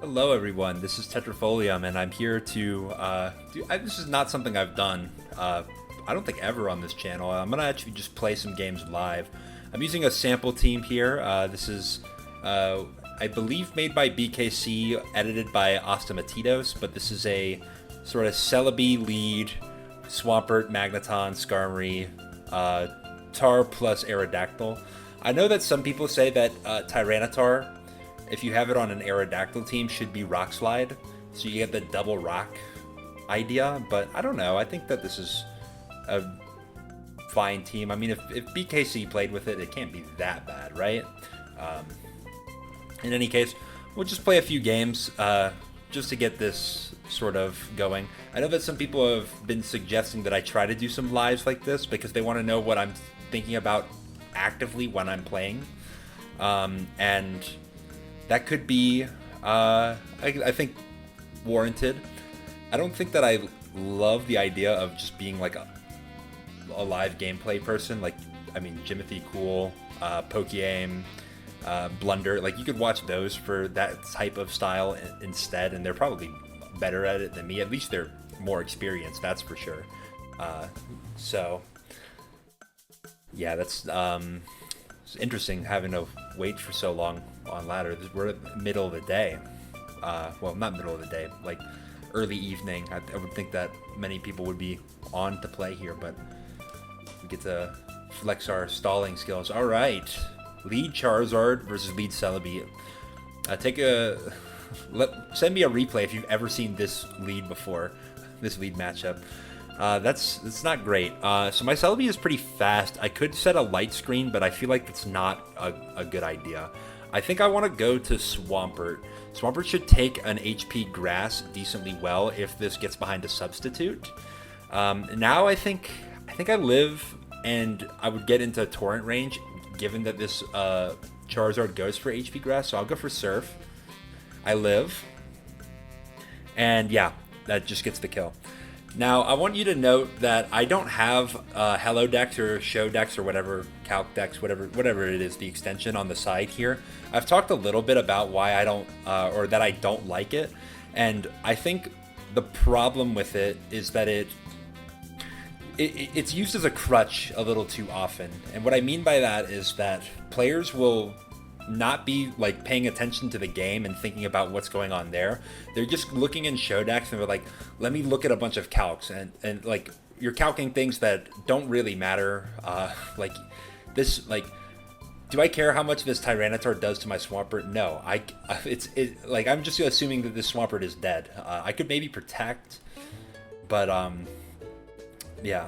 Hello, everyone. This is Tetrafolium, and I'm here to. This is not something I've done. I don't think ever on this channel. I'm gonna actually just play some games live. I'm using a sample team here. This is, I believe, made by BKC, edited by Ostamatidos, but this is a sort of Celebi lead, Swampert, Magneton, Skarmory, Tar plus Aerodactyl. I know that some people say that Tyranitar, if you have it on an Aerodactyl team, should be Rock Slide, so you get the double rock idea, but I don't know. I think that this is a fine team. I mean, if BKC played with it, it can't be that bad, right? In any case, we'll just play a few games just to get this sort of going. I know that some people have been suggesting that I try to do some lives like this because they want to know what I'm thinking about actively when I'm playing. And that could be, I think, warranted. I don't think that I love the idea of just being like a live gameplay person. Like, I mean, Jimothy Cool, Pokeaim, Blunder. Like, you could watch those for that type of style instead, and they're probably better at it than me. At least they're more experienced, that's for sure. So, yeah, that's it's interesting having to wait for so long on ladder. We're at the middle of the day. Well, not middle of the day, like early evening. I would think that many people would be on to play here, but we get to flex our stalling skills. All right, lead Charizard versus lead Celebi. Send me a replay if you've ever seen this lead before, this lead matchup. That's not great. So my Celebi is pretty fast. I could set a light screen, but I feel like that's not a good idea. I think I want to go to Swampert. Swampert should take an HP Grass decently well if this gets behind a substitute. Now I think I live, and I would get into Torrent range, given that this Charizard goes for HP Grass. So I'll go for Surf. I live, and yeah, that just gets the kill. Now, I want you to note that I don't have Hello Dex or Show Dex or whatever, Calc Dex, whatever it is, the extension on the side here. I've talked a little bit about why I don't, or that I don't like it, and I think the problem with it is that it's used as a crutch a little too often. And what I mean by that is that players will not be like paying attention to the game and thinking about what's going on there. They're just looking in Shodex and they're like, let me look at a bunch of calcs, and like you're calcing things that don't really matter. Like this, like, do I care how much this Tyranitar does to my Swampert? No, like I'm just assuming that this Swampert is dead. I could maybe protect, but yeah,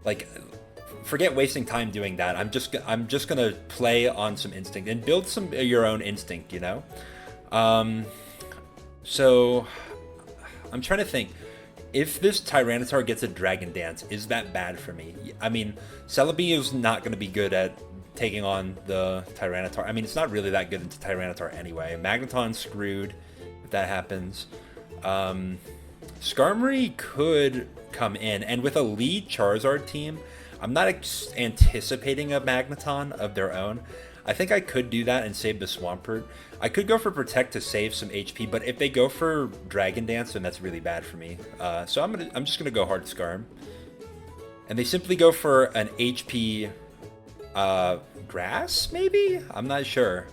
like, forget wasting time doing that. I'm just gonna play on some instinct and build some your own instinct, you know. So I'm trying to think, if this Tyranitar gets a Dragon Dance, is that bad for me? I mean, Celebi is not going to be good at taking on the Tyranitar. I mean, it's not really that good into Tyranitar anyway. Magneton's screwed if that happens. Skarmory could come in, and with a lead Charizard team, I'm not anticipating a Magneton of their own. I think I could do that and save the Swampert. I could go for Protect to save some HP, but if they go for Dragon Dance, then that's really bad for me. So I'm just gonna go hard Skarm, and they simply go for an HP Grass, maybe? I'm not sure.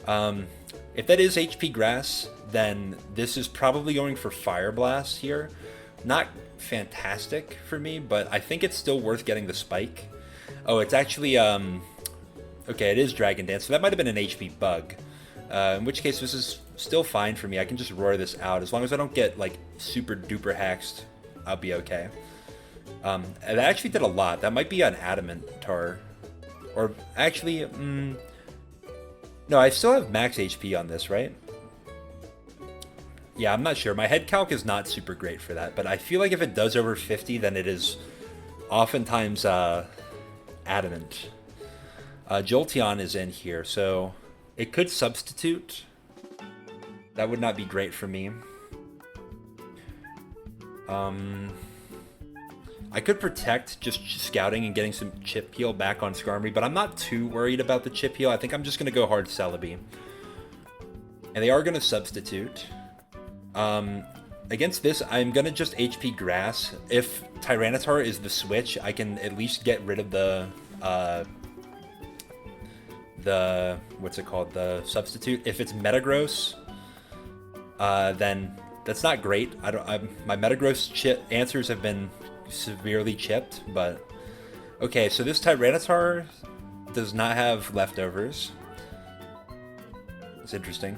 If that is HP Grass, then this is probably going for Fire Blast here. Not fantastic for me, but I think it's still worth getting the spike. Oh, it's actually okay, it is Dragon Dance, so that might have been an HP bug, in which case this is still fine for me. I can just roar this out as long as I don't get like super duper hexed. I'll be okay. And that actually did a lot. That might be an Adamant Tar, or actually no, I still have max HP on this, right? Yeah, I'm not sure. My head calc is not super great for that, but I feel like if it does over 50, then it is oftentimes adamant. Jolteon is in here, so it could substitute. That would not be great for me. I could protect just scouting and getting some chip heal back on Skarmory, but I'm not too worried about the chip heal. I think I'm just going to go hard Celebi. And they are going to substitute. Against this, I'm going to just HP Grass. If Tyranitar is the switch, I can at least get rid of the what's it called? The substitute. If it's Metagross, then that's not great. My Metagross answers have been severely chipped, but okay, so this Tyranitar does not have leftovers. It's interesting.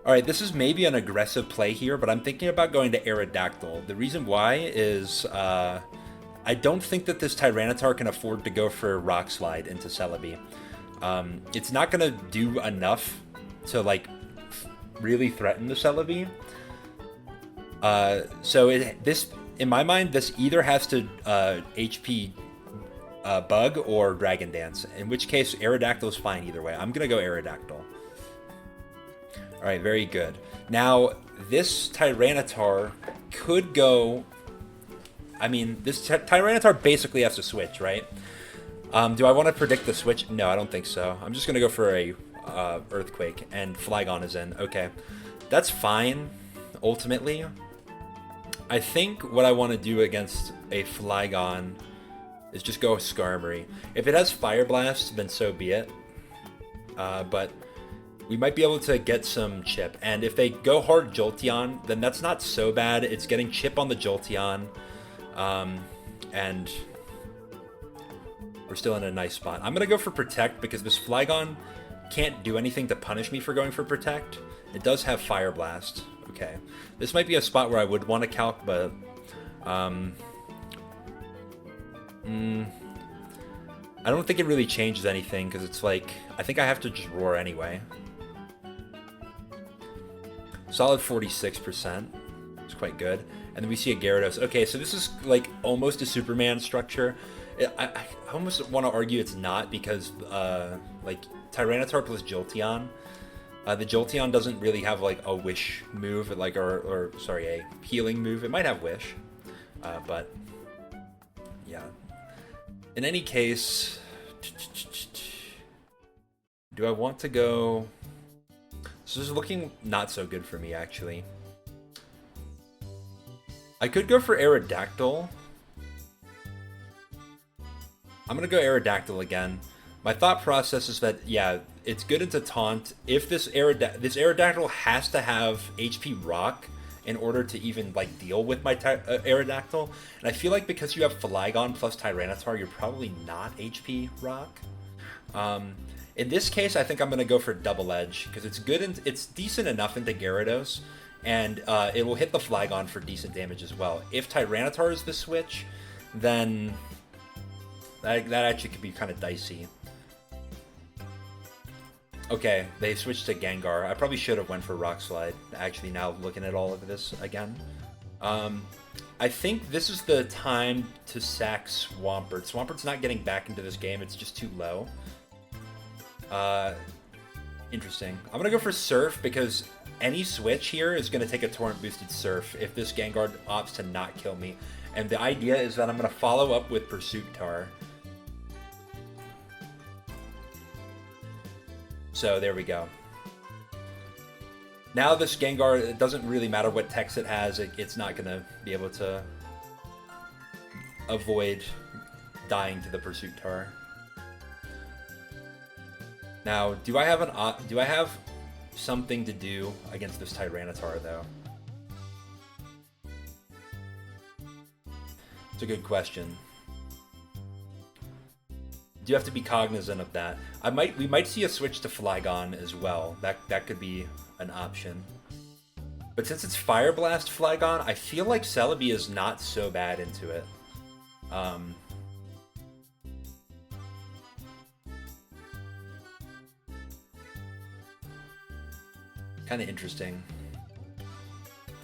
Alright, this is maybe an aggressive play here, but I'm thinking about going to Aerodactyl. The reason why is I don't think that this Tyranitar can afford to go for Rock Slide into Celebi. It's not going to do enough to, like, really threaten the Celebi. So in my mind, this either has to HP Bug or Dragon Dance, in which case Aerodactyl is fine either way. I'm going to go Aerodactyl. Alright, very good. Now, this Tyranitar could go... I mean, this Tyranitar basically has to switch, right? Do I want to predict the switch? No, I don't think so. I'm just going to go for a Earthquake, and Flygon is in. Okay. That's fine, ultimately. I think what I want to do against a Flygon is just go Skarmory. If it has Fire Blast, then so be it. But we might be able to get some chip. And if they go hard Jolteon, then that's not so bad. It's getting chip on the Jolteon. And we're still in a nice spot. I'm going to go for Protect because this Flygon can't do anything to punish me for going for Protect. It does have Fire Blast. Okay. This might be a spot where I would want to calc, but... I don't think it really changes anything because it's like... I think I have to just Roar anyway. Solid 46%. It's quite good. And then we see a Gyarados. Okay, so this is like almost a Superman structure. I almost want to argue it's not because like Tyranitar plus Jolteon. The Jolteon doesn't really have like a Wish move, like or sorry, a healing move. It might have Wish, but yeah. In any case, do I want to go? This is looking not so good for me, actually. I could go for Aerodactyl. I'm going to go Aerodactyl again. My thought process is that, yeah, it's good into Taunt. If this Aerodactyl has to have HP Rock in order to even, like, deal with my Aerodactyl. And I feel like because you have Flygon plus Tyranitar, you're probably not HP Rock. In this case, I think I'm going to go for Double Edge, because it's good and it's decent enough into Gyarados, and it will hit the Flygon for decent damage as well. If Tyranitar is the switch, then that actually could be kind of dicey. Okay, they switched to Gengar. I probably should have went for Rock Slide, actually, now looking at all of this again. I think this is the time to sack Swampert. Swampert's not getting back into this game, it's just too low. Interesting. I'm gonna go for Surf because any switch here is gonna take a Torrent boosted Surf if this Gengar opts to not kill me. And the idea is that I'm gonna follow up with Pursuit Tar. So there we go. Now this Gengar, it doesn't really matter what text it has, it's not gonna be able to avoid dying to the Pursuit Tar. Now, do I have something to do against this Tyranitar, though? It's a good question. Do you have to be cognizant of that? We might see a switch to Flygon as well. That could be an option. But since it's Fire Blast Flygon, I feel like Celebi is not so bad into it. Kind of interesting.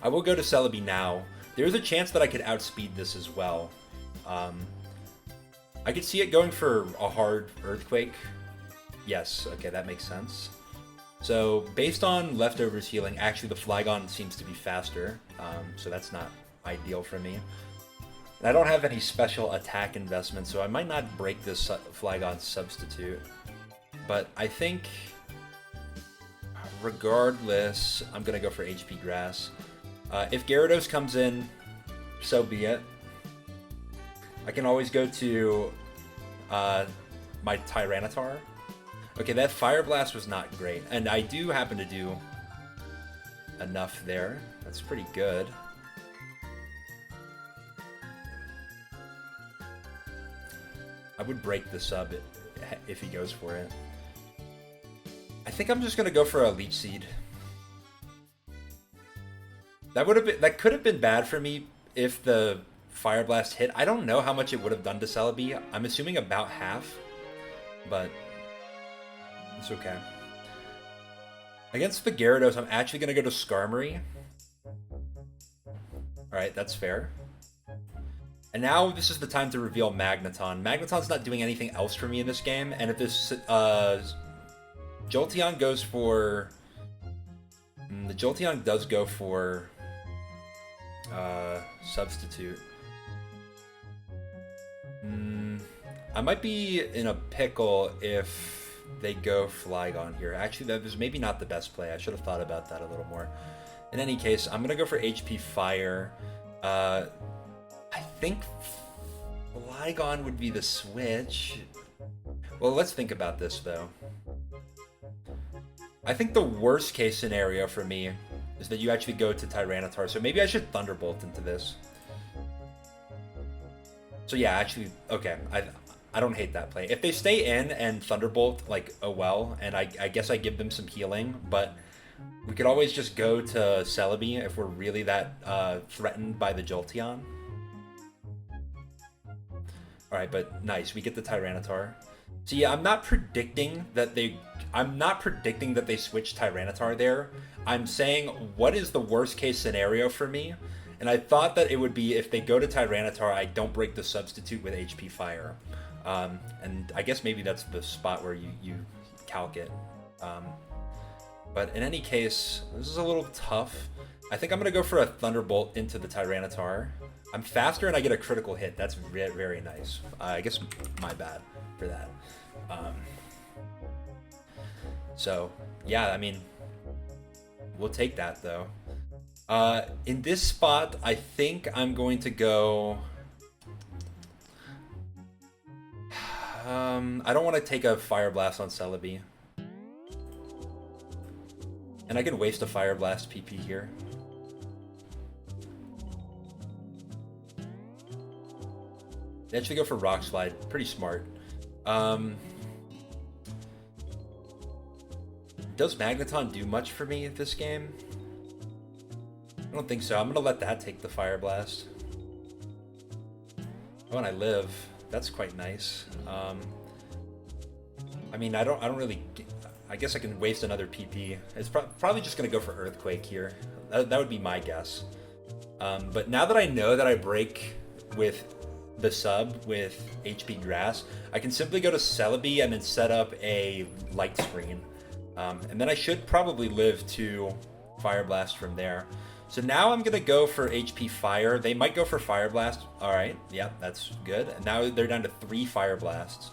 I will go to Celebi now. There's a chance that I could outspeed this as well. I could see it going for a hard Earthquake. Yes, okay, that makes sense. So, based on Leftovers healing, actually the Flygon seems to be faster, so that's not ideal for me. And I don't have any special attack investment, so I might not break this Flygon substitute. But I think... regardless, I'm going to go for HP Grass. If Gyarados comes in, so be it. I can always go to my Tyranitar. Okay, that Fire Blast was not great. And I do happen to do enough there. That's pretty good. I would break the sub if he goes for it. I think I'm just gonna go for a Leech Seed. That could have been bad for me if the Fire Blast hit. I don't know how much it would have done to Celebi. I'm assuming about half, but it's okay. Against the Gyarados, I'm actually gonna go to Skarmory. Alright, that's fair. And now this is the time to reveal Magneton. Magneton's not doing anything else for me in this game, and if this Jolteon goes for... the Jolteon does go for Substitute. I might be in a pickle if they go Flygon here. Actually, that was maybe not the best play. I should have thought about that a little more. In any case, I'm going to go for HP Fire. I think Flygon would be the switch. Well, let's think about this, though. I think the worst case scenario for me is that you actually go to Tyranitar, so maybe I should Thunderbolt into this. So yeah, actually, okay, I don't hate that play. If they stay in and Thunderbolt, like, oh well, and I guess I give them some healing, but we could always just go to Celebi if we're really that threatened by the Jolteon. Alright, but nice, we get the Tyranitar. So yeah, I'm not predicting that they switch Tyranitar there. I'm saying what is the worst case scenario for me, and I thought that it would be if they go to Tyranitar, I don't break the substitute with HP Fire. And I guess maybe that's the spot where you calc it. But in any case, this is a little tough. I think I'm going to go for a Thunderbolt into the Tyranitar. I'm faster and I get a critical hit. That's very nice. I guess my bad for that. So, yeah, I mean, we'll take that, though. In this spot, I think I'm going to go... I don't want to take a Fire Blast on Celebi. And I can waste a Fire Blast PP here. They actually go for Rock Slide. Pretty smart. Does Magneton do much for me this game? I don't think so. I'm gonna let that take the Fire Blast. Oh, and I live. That's quite nice. I mean, I don't really... I guess I can waste another PP. It's probably just gonna go for Earthquake here. That would be my guess. But now that I know that I break with the sub with HP Grass, I can simply go to Celebi and then set up a Light Screen. And then I should probably live to Fire Blast from there. So now I'm going to go for HP Fire. They might go for Fire Blast. Alright, yeah, that's good. And now they're down to 3 Fire Blasts.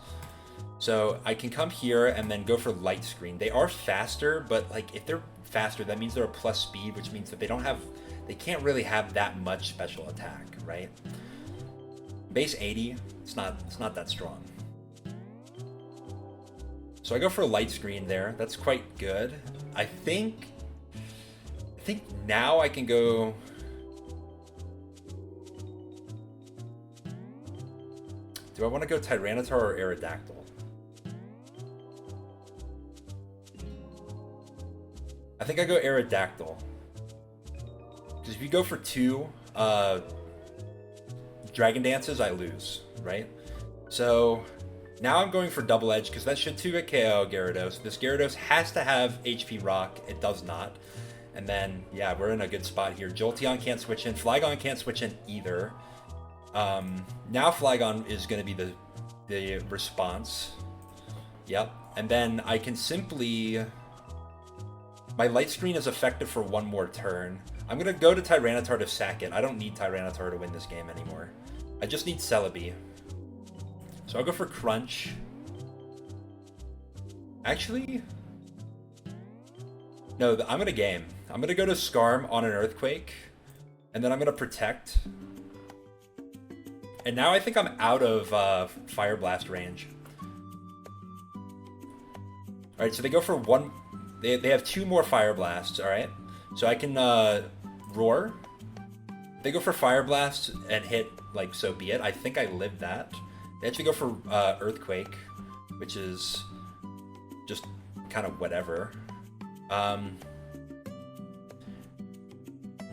So I can come here and then go for Light Screen. They are faster, but like if they're faster, that means they're a plus speed, which means that they can't really have that much special attack, right? Base 80, it's not that strong. So I go for a Light Screen there. That's quite good. I think now I can go... Do I want to go Tyranitar or Aerodactyl? I think I go Aerodactyl. Because if you go for 2 Dragon Dances, I lose, right? So now I'm going for Double Edge because that should 2-hit KO Gyarados. This Gyarados has to have HP Rock. It does not. And then, yeah, we're in a good spot here. Jolteon can't switch in. Flygon can't switch in either. Now Flygon is going to be the response. Yep. And then I can simply... My Light Screen is effective for 1 more turn. I'm going to go to Tyranitar to sack it. I don't need Tyranitar to win this game anymore. I just need Celebi. So I'll go for Crunch. Actually... No, I'm gonna game. I'm gonna go to Skarm on an Earthquake, and then I'm gonna Protect. And now I think I'm out of Fire Blast range. Alright, so they go for one... They have 2 more Fire Blasts, alright? So I can Roar. They go for Fire Blast and hit, like, so be it. I think I lived that. They actually go for Earthquake, which is just kind of whatever.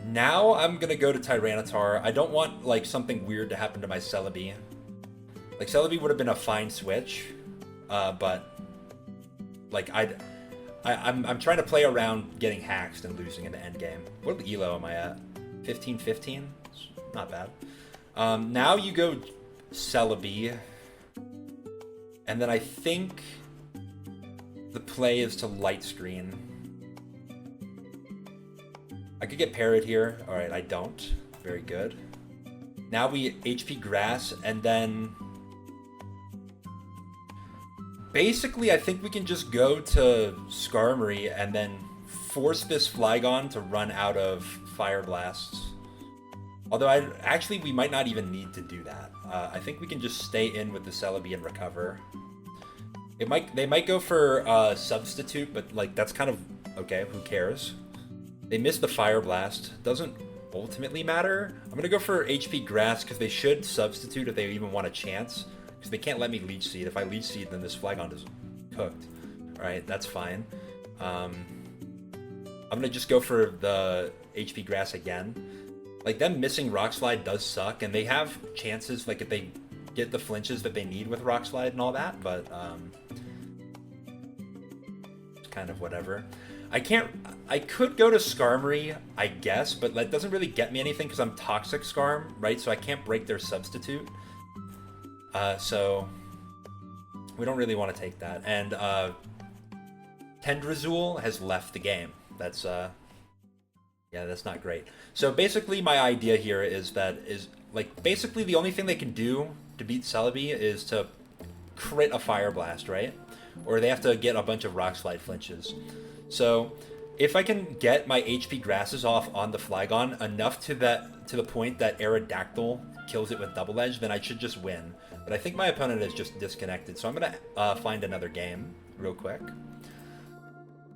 Now I'm gonna go to Tyranitar. I don't want like something weird to happen to my Celebi. Like Celebi would have been a fine switch, but like I'm trying to play around getting hacked and losing in the end game. What ELO am I at? 15-15? Not bad. Now you go Celebi, and then I think the play is to Light Screen. I could get Parrot here. Alright, I don't. Very good. Now we HP Grass, and then... Basically, I think we can just go to Skarmory and then force this Flygon to run out of Fire Blasts. Although, actually, we might not even need to do that. I think we can just stay in with the Celebi and recover. They might go for Substitute, but like that's kind of... Okay, who cares? They missed the Fire Blast. Doesn't ultimately matter. I'm going to go for HP Grass because they should Substitute if they even want a chance. Because they can't let me Leech Seed. If I Leech Seed, then this Flygon is cooked. Alright, that's fine. I'm going to just go for the HP Grass again. Like, them missing Rock Slide does suck, and they have chances, like, if they get the flinches that they need with Rock Slide and all that, but, it's kind of whatever. I could go to Skarmory, I guess, but that doesn't really get me anything because I'm Toxic Skarm, right? So I can't break their Substitute. So we don't really want to take that. And Tendrazul has left the game. That's yeah, that's not great. So basically my idea here is like basically the only thing they can do to beat Celebi is to crit a Fire Blast, right? Or they have to get a bunch of Rock Slide flinches. So if I can get my HP Grasses off on the Flygon enough to the point that Aerodactyl kills it with Double Edge, then I should just win. But I think my opponent is just disconnected, so I'm gonna find another game real quick.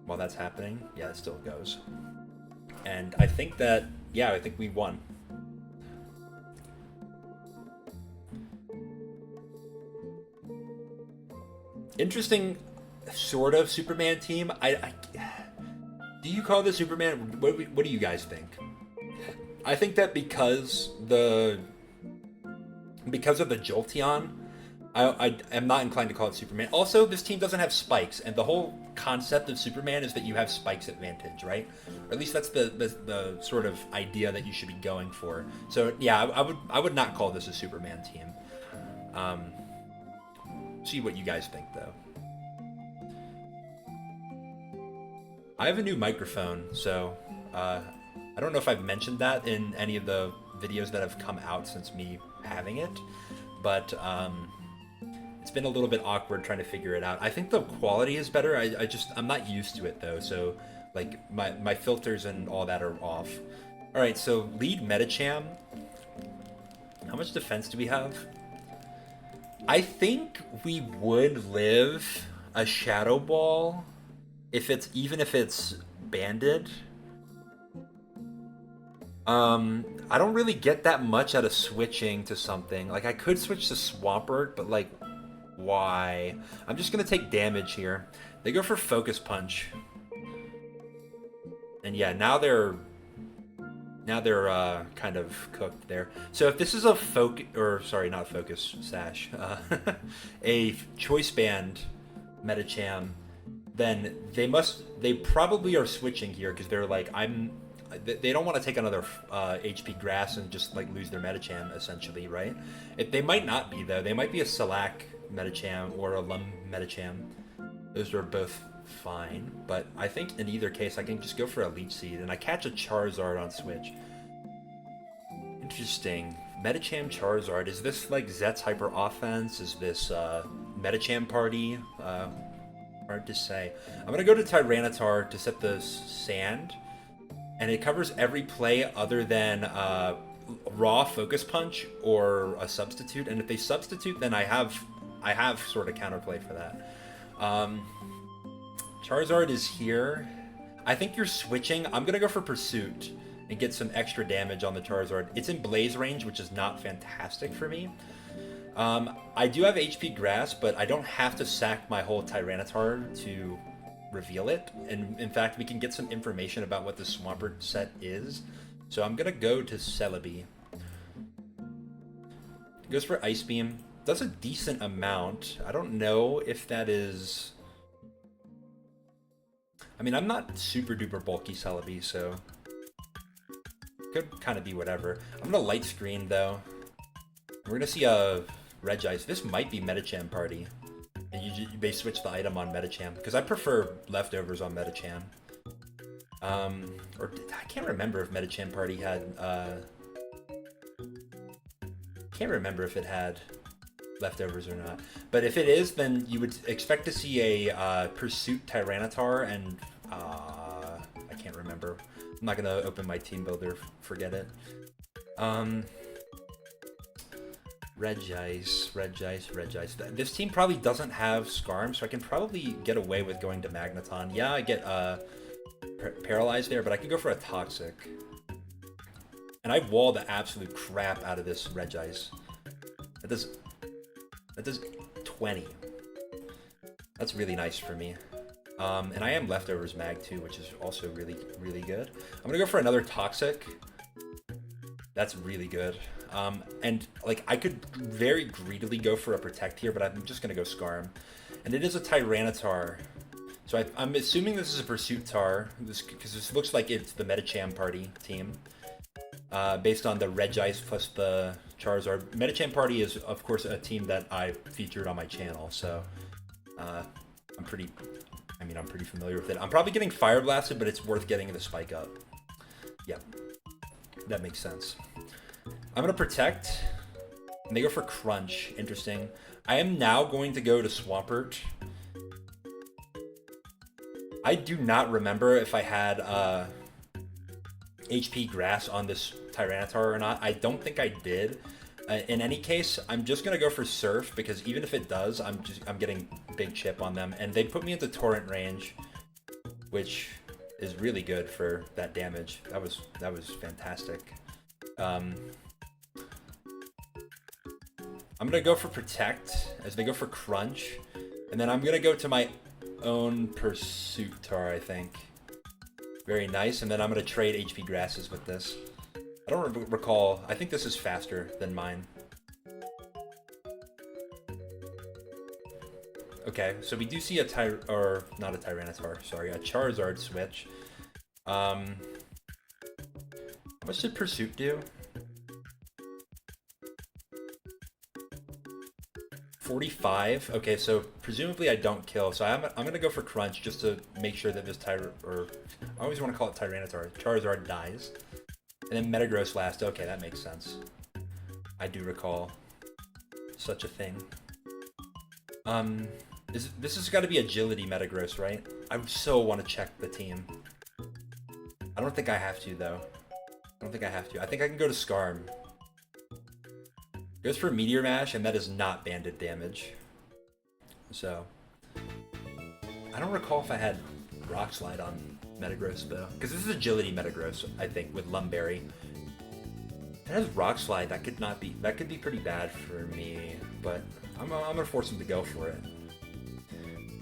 While that's happening, yeah, it still goes. And I think that, yeah, I think we won. Interesting sort of Superman team. Do you call this Superman? What do you guys think? I think that because of the Jolteon, I am not inclined to call it Superman. Also, this team doesn't have spikes, and the whole concept of Superman is that you have spikes advantage, right? Or at least that's the sort of idea that you should be going for. So yeah, I would not call this a Superman team. See what you guys think though. I have a new microphone, so I don't know if I've mentioned that in any of the videos that have come out since me having it, but it's been a little bit awkward trying to figure it out. I think the quality is better. I'm not used to it though, so like my filters and all that are off. All right, so lead Medicham. How much defense do we have? I think we would live a Shadow Ball even if it's banded. I don't really get that much out of switching to something. Like, I could switch to Swampert, but, like, why? I'm just gonna take damage here. They go for Focus Punch. And yeah, now they're kind of cooked there. So if this is a not Focus Sash, a Choice Band Medicham, then they probably are switching here because they're like, they don't want to take another HP Grass and just like lose their Medicham essentially, right? They might not be though. They might be a Salac Medicham or a Lum Medicham. Those are both fine, but I think in either case I can just go for a Leech Seed and I catch a Charizard on switch. Interesting. Medicham Charizard. Is this like Zet's Hyper Offense? Is this Medicham Party? Hard to say. I'm going to go to Tyranitar to set the sand, and it covers every play other than raw focus punch or a substitute. And if they substitute, then I have sort of counterplay for that. Charizard is here. I think you're switching. I'm going to go for Pursuit and get some extra damage on the Charizard. It's in Blaze range, which is not fantastic for me. I do have HP Grass, but I don't have to sack my whole Tyranitar to reveal it. And in fact, we can get some information about what the Swampert set is. So I'm going to go to Celebi. It goes for Ice Beam. Does a decent amount. I don't know if that is... I mean, I'm not super duper bulky Celebi, so... could kind of be whatever. I'm going to Light Screen, though. We're going to see a Regice. This might be Medicham Party. And you may switch the item on Medicham. Because I prefer Leftovers on Medicham. Or I can't remember if Medicham Party had... can't remember if it had Leftovers or not. But if it is, then you would expect to see a Pursuit Tyranitar and... I can't remember. I'm not going to open my team builder. Forget it. Regice. This team probably doesn't have Scarm, so I can probably get away with going to Magneton. Yeah, I get paralyzed there, but I can go for a Toxic. And I wall the absolute crap out of this Regice. That does 20. That's really nice for me. And I am Leftovers Mag too, which is also really, really good. I'm gonna go for another Toxic. That's really good. And like I could very greedily go for a Protect here, but I'm just gonna go Scarm. And it is a Tyranitar. So I'm assuming this is a Pursuit Tar, because this looks like it's the Medicham Party team. Based on the Regice plus the Charizard. Medicham Party is, of course, a team that I featured on my channel, so I'm pretty familiar with it. I'm probably getting Fire Blasted, but it's worth getting the Spike Up. Yep, that makes sense. I'm going to Protect, and they go for Crunch. Interesting. I am now going to go to Swampert. I do not remember if I had HP Grass on this Tyranitar or not. I don't think I did. In any case, I'm just gonna go for Surf because even if it does, I'm getting big chip on them, and they put me into Torrent range, which is really good for that damage. That was fantastic. I'm gonna go for Protect as they go for Crunch, and then I'm gonna go to my own Pursuit Tar, I think. Very nice, and then I'm going to trade HP Grasses with this. I don't recall. I think this is faster than mine. Okay, so we do see a not a Tyranitar, sorry, a Charizard switch. How much did Pursuit do? 45. Okay, so presumably I don't kill. So I'm gonna go for Crunch just to make sure that this I always want to call it Tyranitar. Charizard dies, and then Metagross last. Okay, that makes sense. I do recall such a thing. This has got to be Agility Metagross, right? I so want to check the team. I don't think I have to though. I don't think I have to. I think I can go to Scarm. Goes for Meteor Mash, and that is not banded damage. So, I don't recall if I had Rock Slide on Metagross though, because this is Agility Metagross, I think, with Lumberry. It has Rock Slide. That could be pretty bad for me, but I'm gonna force him to go for it.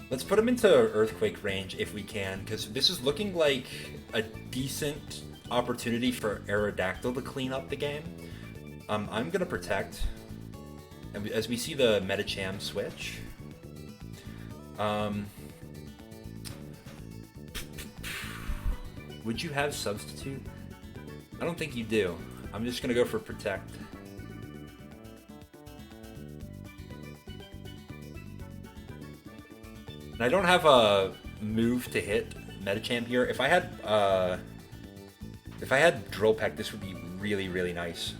Let's put him into Earthquake range if we can, because this is looking like a decent opportunity for Aerodactyl to clean up the game. I'm gonna Protect, and as we see the Medicham switch, would you have Substitute? I don't think you do. I'm just gonna go for Protect. And I don't have a move to hit Medicham here. If I had Drill Peck, this would be really, really nice.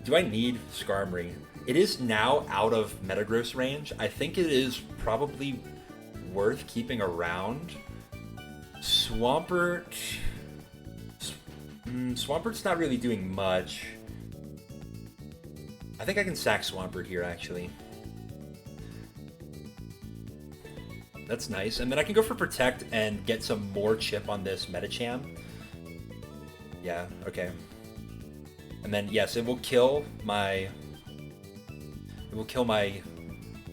Do I need Skarmory? It is now out of Metagross range. I think it is probably worth keeping around. Swampert... Swampert's not really doing much. I think I can sack Swampert here, actually. That's nice. And then I can go for Protect and get some more chip on this Medicham. Yeah, okay. And then, yes, it will kill my...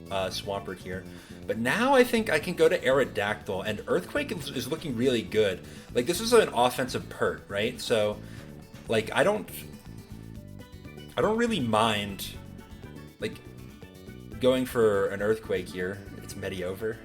Swampert here. But now I think I can go to Aerodactyl, and Earthquake is looking really good. Like, this is an offensive pert, right? So, like, I don't really mind, like, going for an Earthquake here. It's Mediover.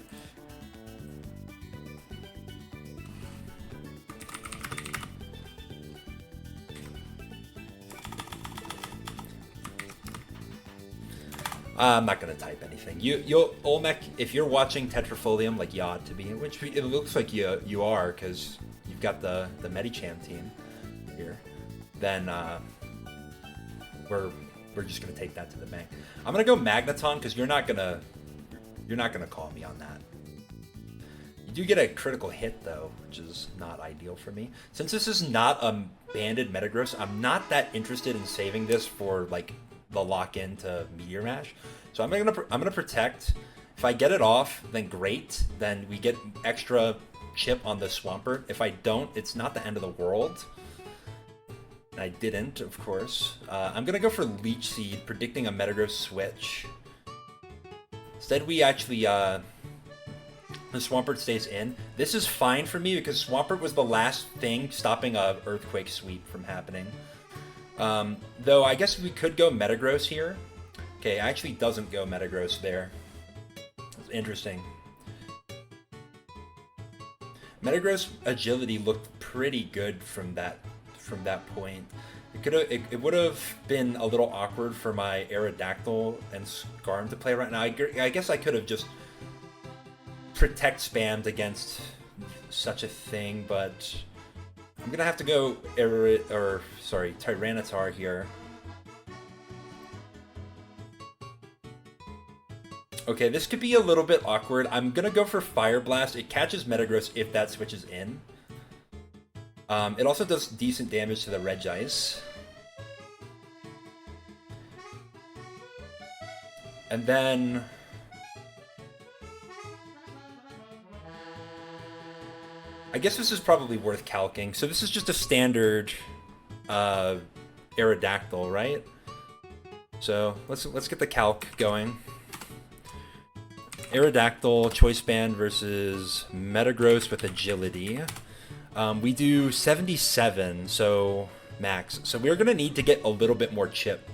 I'm not gonna type anything. You'll Olmec, if you're watching Tetrafolium like you ought to be, which it looks like you are, because you've got the Medicham team here. Then we're just gonna take that to the bank. I'm gonna go Magneton because you're not gonna call me on that. You do get a critical hit though, which is not ideal for me. Since this is not a banded Metagross, I'm not that interested in saving this for like the lock-in to Meteor Mash. So I'm gonna Protect. If I get it off, then great. Then we get extra chip on the Swampert. If I don't, it's not the end of the world. And I didn't, of course. I'm gonna go for Leech Seed, predicting a Metagross switch. Instead, we actually the Swampert stays in. This is fine for me because Swampert was the last thing stopping a Earthquake sweep from happening. Though I guess we could go Metagross here. Okay, actually doesn't go Metagross there. That's interesting. Metagross agility looked pretty good from that point. It would have been a little awkward for my Aerodactyl and Scarm to play right now. I guess I could have just Protect spammed against such a thing, but I'm gonna have to go Tyranitar here. Okay, this could be a little bit awkward. I'm gonna go for Fire Blast. It catches Metagross if that switches in. It also does decent damage to the Regice. And then I guess this is probably worth calcing. So this is just a standard Aerodactyl, right? So let's get the calc going. Aerodactyl, Choice Band versus Metagross with Agility. We do 77, so max. So we're gonna need to get a little bit more chip.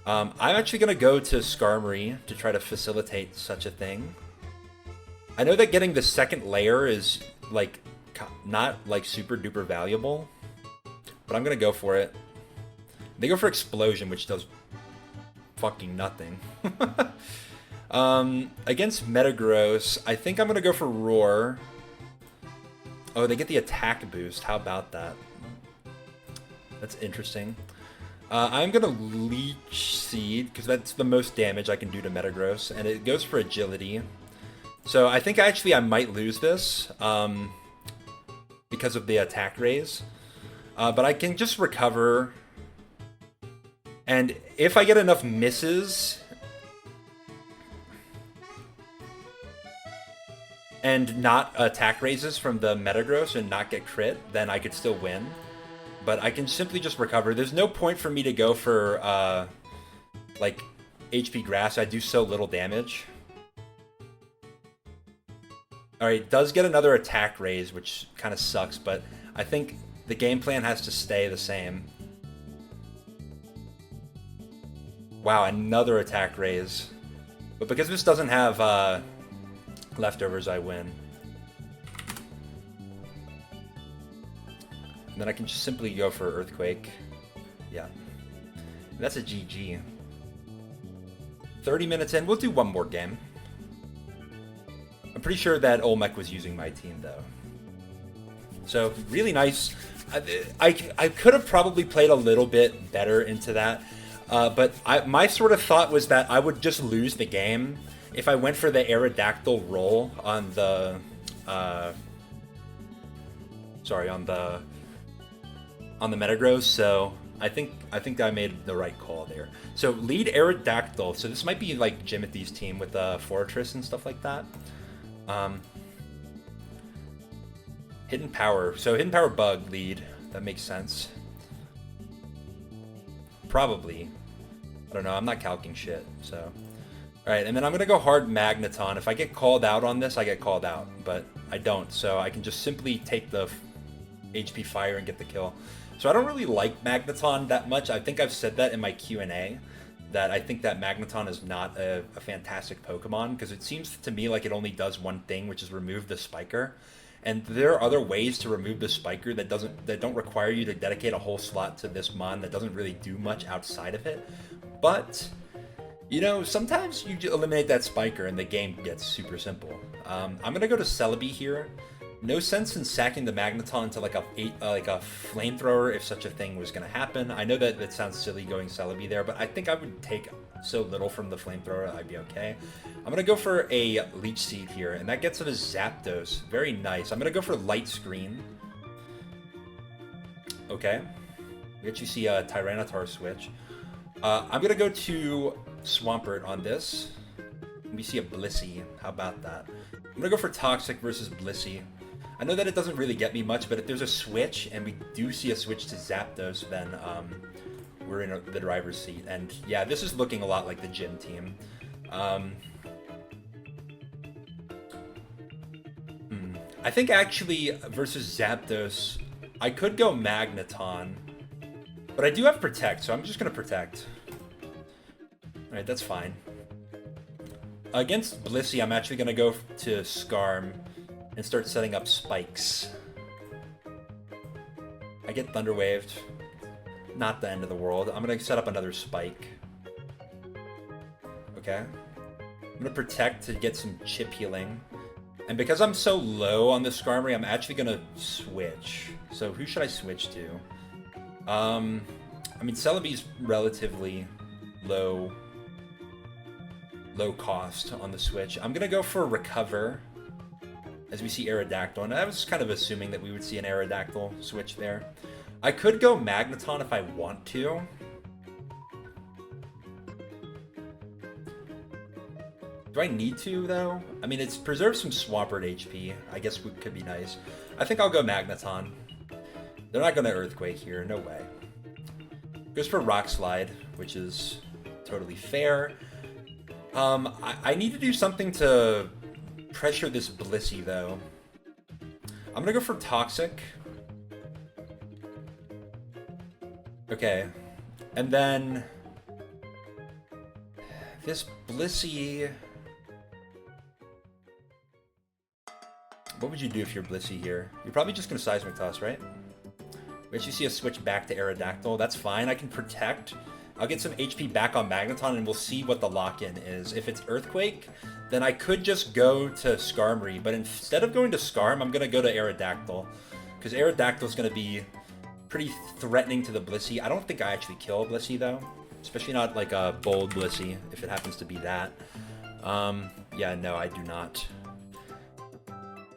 I'm actually gonna go to Skarmory to try to facilitate such a thing. I know that getting the second layer is like not like super duper valuable, but I'm gonna go for it. They go for Explosion, which does fucking nothing. Against Metagross, I think I'm gonna go for Roar. Oh, they get the attack boost. How about that? That's interesting. I'm gonna Leech Seed because that's the most damage I can do to Metagross, and it goes for Agility. So I think actually I might lose this because of the attack raise. But I can just recover. And if I get enough misses and not attack raises from the Metagross and not get crit, then I could still win. But I can simply just recover. There's no point for me to go for like HP Grass. I do so little damage. Alright, it does get another attack raise, which kind of sucks, but I think the game plan has to stay the same. Wow, another attack raise. But because this doesn't have leftovers, I win. And then I can just simply go for Earthquake. Yeah. And that's a GG. 30 minutes in, we'll do one more game. I'm pretty sure that Olmec was using my team, though. So, really nice. I could have probably played a little bit better into that. But my sort of thought was that I would just lose the game. if I went for the Aerodactyl roll on the, sorry, on the Metagross, so I think I made the right call there. So lead Aerodactyl. So this might be like Jimothy's team with Fortress and stuff like that. Hidden Power. So Hidden Power Bug lead. That makes sense. Probably. I don't know. I'm not calcing shit. So, all right, and then I'm gonna go hard Magneton. If I get called out on this, I get called out, but I don't. So I can just simply take the HP Fire and get the kill. So I don't really like Magneton that much. I think I've said that in my Q&A, that I think that Magneton is not a fantastic Pokemon, because it seems to me like it only does one thing, which is remove the Spiker. And there are other ways to remove the Spiker that don't require you to dedicate a whole slot to this mon, that doesn't really do much outside of it. But, you know, sometimes you eliminate that Spiker and the game gets super simple. I'm gonna go to Celebi here. No sense in sacking the Magneton into like a flamethrower if such a thing was going to happen. I know that it sounds silly going Celebi there, but I think I would take so little from the flamethrower I'd be okay. I'm going to go for a Leech Seed here, and that gets us a Zapdos. Very nice. I'm going to go for Light Screen. Okay. We actually see a Tyranitar switch. I'm going to go to Swampert on this. We see a Blissey. How about that? I'm going to go for Toxic versus Blissey. I know that it doesn't really get me much, but if there's a switch, and we do see a switch to Zapdos, then we're in the driver's seat. And yeah, this is looking a lot like the gym team. I think actually versus Zapdos, I could go Magneton, but I do have Protect, so I'm just going to Protect. Alright, that's fine. Against Blissey, I'm actually going to go to Skarm and start setting up spikes. I get Thunder Waved. Not the end of the world. I'm gonna set up another spike. Okay. I'm gonna Protect to get some chip healing. And because I'm so low on the Skarmory, I'm actually gonna switch. So who should I switch to? I mean, Celebi's relatively low cost on the switch. I'm gonna go for Recover, as we see Aerodactyl, and I was kind of assuming that we would see an Aerodactyl switch there. I could go Magneton if I want to. Do I need to, though? I mean, it's preserves some Swampert HP. I guess it could be nice. I think I'll go Magneton. They're not going to Earthquake here. No way. Goes for Rock Slide, which is totally fair. I need to do something to pressure this Blissey, though. I'm gonna go for Toxic. Okay. And then this Blissey... What would you do if you're Blissey here? You're probably just gonna Seismic Toss, right? We actually see a switch back to Aerodactyl. That's fine. I can Protect. I'll get some HP back on Magneton, and we'll see what the lock-in is. If it's Earthquake, then I could just go to Skarmory, but instead of going to Skarm, I'm going to go to Aerodactyl, because Aerodactyl is going to be pretty threatening to the Blissey. I don't think I actually kill Blissey, though, especially not like a bold Blissey, if it happens to be that. Yeah, no, I do not.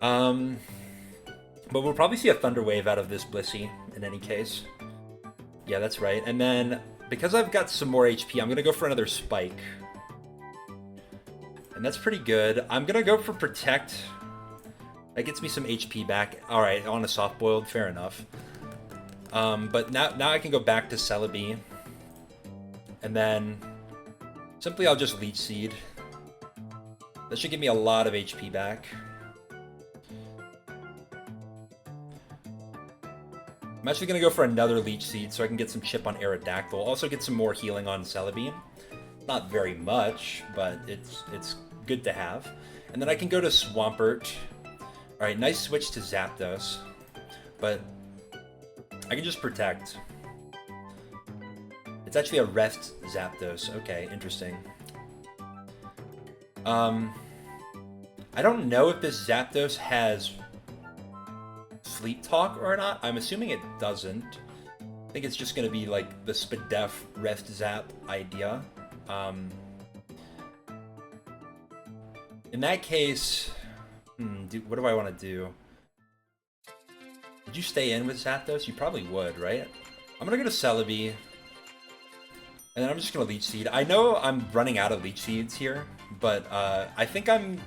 But we'll probably see a Thunder Wave out of this Blissey, in any case. Yeah, that's right. And then, because I've got some more HP, I'm going to go for another Spike. And that's pretty good. I'm going to go for Protect. That gets me some HP back. Alright, on a Soft Boiled, fair enough. But now I can go back to Celebi. And then, simply I'll just Leech Seed. That should give me a lot of HP back. I'm actually going to go for another Leech Seed so I can get some chip on Aerodactyl. Also get some more healing on Celebi. Not very much, but it's good to have. And then I can go to Swampert. Alright, nice switch to Zapdos. But I can just Protect. It's actually a Rest Zapdos. Okay, interesting. I don't know if this Zapdos has Sleep Talk or not. I'm assuming it doesn't. I think it's just going to be like the Spadef Rest Zap idea. In that case, what do I want to do? Would you stay in with Zapdos? You probably would, right? I'm gonna go to Celebi, and then I'm just gonna Leech Seed. I know I'm running out of Leech Seeds here, but I think I'm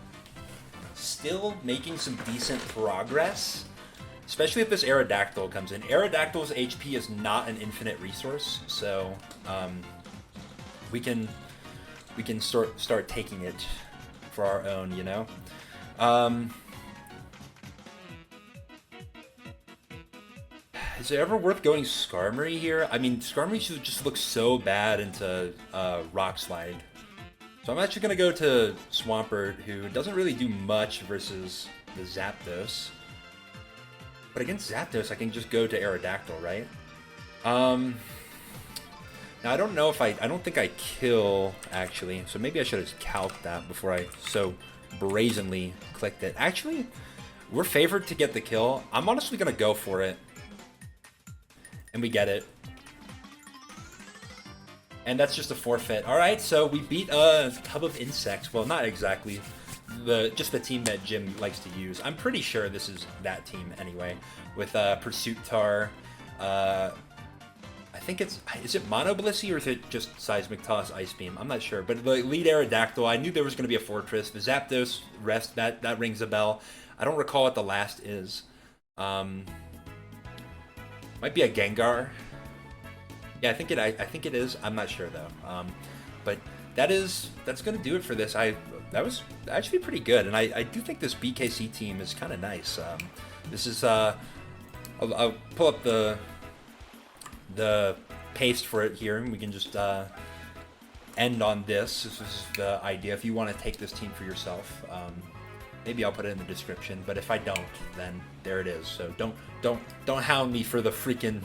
still making some decent progress, especially if this Aerodactyl comes in. Aerodactyl's HP is not an infinite resource, so we can start taking it for our own, you know. Is it ever worth going Skarmory here? I mean, Skarmory should just look so bad into Rock Slide. So I'm actually going to go to Swampert, who doesn't really do much versus the Zapdos. But against Zapdos, I can just go to Aerodactyl, right? Now, I don't know if I don't think I kill, actually. So maybe I should have calced that before I so brazenly clicked it. Actually, we're favored to get the kill. I'm honestly going to go for it. And we get it. And that's just a forfeit. Alright, so we beat a Tub of Insects. Well, not exactly. Just the team that Jim likes to use. I'm pretty sure this is that team anyway. With Pursuit Tar. I think it's... Is it Mono Blissey or is it just Seismic Toss Ice Beam? I'm not sure. But the lead Aerodactyl, I knew there was going to be a Fortress. The Zapdos rest, that rings a bell. I don't recall what the last is. Might be a Gengar. Yeah, I think it is. I'm not sure though. But that's gonna do it for this. That was actually pretty good, and I do think this BKC team is kind of nice. This is I'll pull up the paste for it here, and we can just end on this. This is the idea. If you want to take this team for yourself, maybe I'll put it in the description. But if I don't, then there it is. So don't hound me for the freaking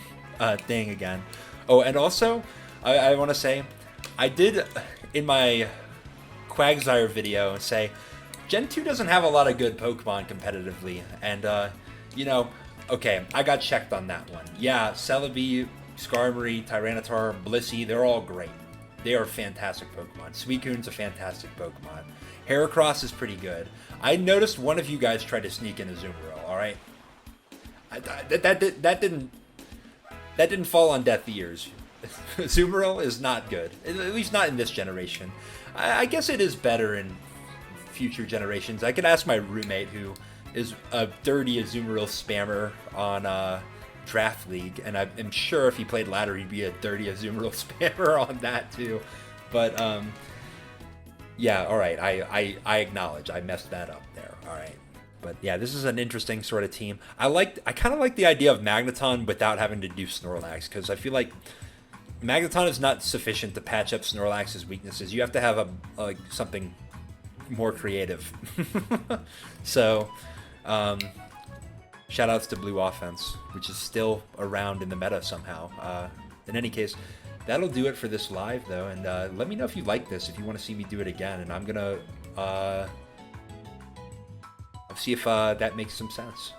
thing again. Oh, and also, I want to say, I did in my Quagsire video say, Gen 2 doesn't have a lot of good Pokemon competitively, and you know, okay, I got checked on that one. Yeah, Celebi, Skarmory, Tyranitar, Blissey, they're all great. They are fantastic Pokemon. Suicune's a fantastic Pokemon. Heracross is pretty good. I noticed one of you guys tried to sneak in a Azumarill, alright? That didn't fall on deaf ears. Azumarill is not good, at least not in this generation. I guess it is better in future generations. I could ask my roommate, who is a dirty Azumarill spammer on Draft League, and I'm sure if he played ladder, he'd be a dirty Azumarill spammer on that too. But yeah, all right. I acknowledge I messed that up there. All right. But yeah, this is an interesting sort of team. I kind of like the idea of Magneton without having to do Snorlax, because I feel like Magneton is not sufficient to patch up Snorlax's weaknesses. You have to have like something more creative. So, shout outs to Blue Offense, which is still around in the meta somehow. In any case, that'll do it for this live though, and let me know if you like this, if you want to see me do it again, and I'm gonna see if that makes some sense.